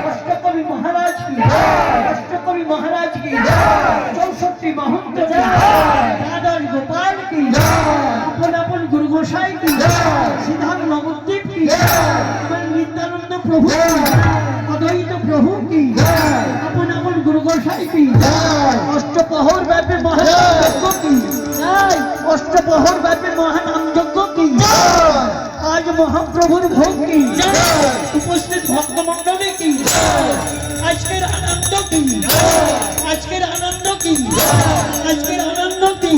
অষ্টকবি মহারাজ কি, অষ্টকবি মহারাজ কি, 64 মহন্ত কি, দাদার গোপাল কি, আপন আপন গুরু গোসাই কি, সিদ্ধান্ত নবদ্বীপ কি, আমার নিত্যানন্দ প্রভু অদ্বৈত প্রভু কি, আপন আপন গুরু গোসাই কি, অষ্টপ্রহর ব্যাপী মহাযজ্ঞ কি, অষ্টপ্রহর ব্যাপী মহানামযজ্ঞ কি, আজ মহাপ্রভুর ভোগ কি, উপস্থিত ভক্তমণ্ডলী কি, আজকের আনন্দ কি, আজকের আনন্দ কি, আজকের আনন্দ কি,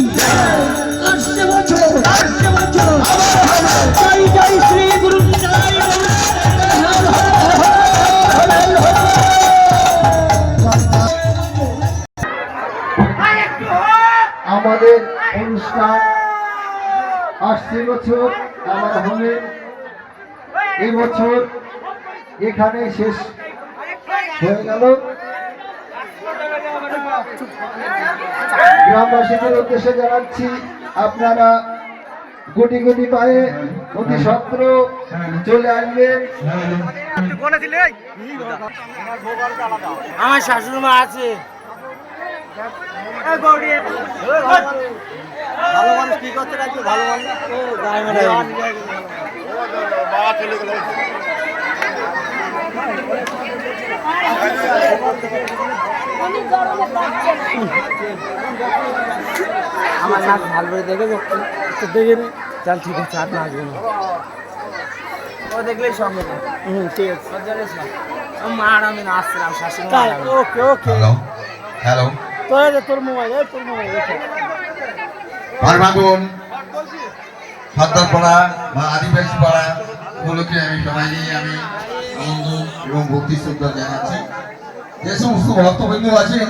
আসছে বছর জয় জয় শ্রী গুরু নিতাই আমাদের অনুষ্ঠান আসছে বছর আবার হবে, এই বছর এখানে শেষ হয়ে গেল। গ্রামবাসীদের উদ্দেশ্যে জানাচ্ছি, আপনারা গুটি গুটি পায়ে অতি সত্র চলে আসবেন। আমার শাশুড়ি মা আছে, ভালো মানুষ কি করতে রাখবে, ভালো মানুষ আমার নাচ ভালো করে দেখে যাচ্ছে, দেখে নি চল ঠিক আছে, আর নাচবে না, ও দেখলেই সঙ্গে ঠিক আছে। মা আর আমি নাচছিলাম, শাশুড়ি মা। ওকে ওকে, হ্যালো, তোর মোবাইল ভারমাগুন সর্দার পাড়া বা আদিবাসী পাড়া গুলোকে আমি সবাইকে আমি আনন্দ এবং ভক্তি শ্রদ্ধা জানাচ্ছি। যে সমস্ত ভক্তবৃন্দ আছেন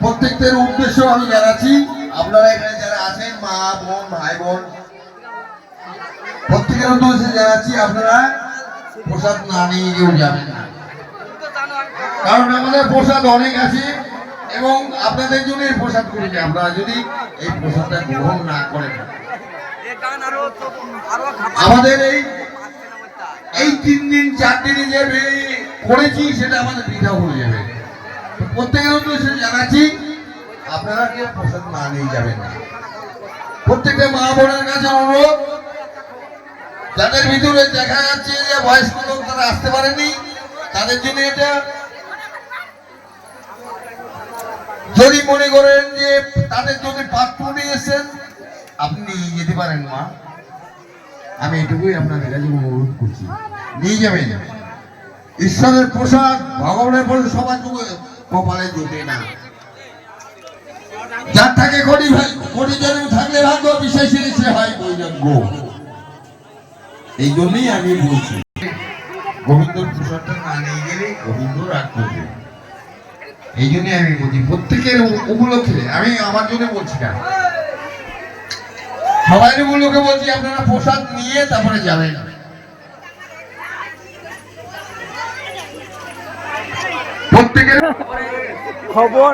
প্রত্যেকদের উদ্দেশ্য আমি জানাচ্ছি, আপনারা এখানে যারা আছেন মা বোন ভাই বোন প্রত্যেকের উদ্দেশ্যে জানাচ্ছি, আপনারা প্রসাদ না নিয়ে কেউ যাবেন না, কারণ আমাদের প্রসাদ অনেক আছে এবং আপনাদের জন্য এই প্রসাদ করেছি। আপনারা যদি এই প্রসাদটা গ্রহণ না করেন, আমাদের এই 3 দিন 4 দিনে যে করেছি সেটা আমাদের বৃথা হয়ে যাবে। প্রত্যেকের উদ্দেশ্যে জানাচ্ছি, আপনারা কেউ প্রসাদ না নিয়ে যাবেন না। প্রত্যেকটা মা বোনের কাছে অনুরোধ, যাদের ভিতরে দেখা যাচ্ছে যে বয়স্ক লোক তারা আসতে পারেনি, তাদের জন্য এটা, যদি মনে করেন যে তাদের যদি পাত্র নিয়ে এসেছেন আপনি নিয়ে যেতে পারেন মা, আমি এটুকুই আপনাদের কাছে অনুরোধ করছি, নিয়ে যাবেন। ঈশ্বরের প্রসাদ ভগবানের প্রসাদ সবার কপালে জোটে না, যার থাকে কোটি জন্ম থাকলে ভাগ্য, বিশেষ সে হয় বৈরাগ্য। এই জন্যই আমি বলছি, গোবিন্দর প্রসাদটা না নিয়ে গেলে গোবিন্দ রাগ করবে। এই জন্যই আমি বলছি, প্রত্যেকের উপলক্ষে আমি আমার জন্য বলছি না, সবাই উপলক্ষে বলছি, আপনারা প্রসাদ নিয়ে তারপরে যাবেন। প্রত্যেকের খবর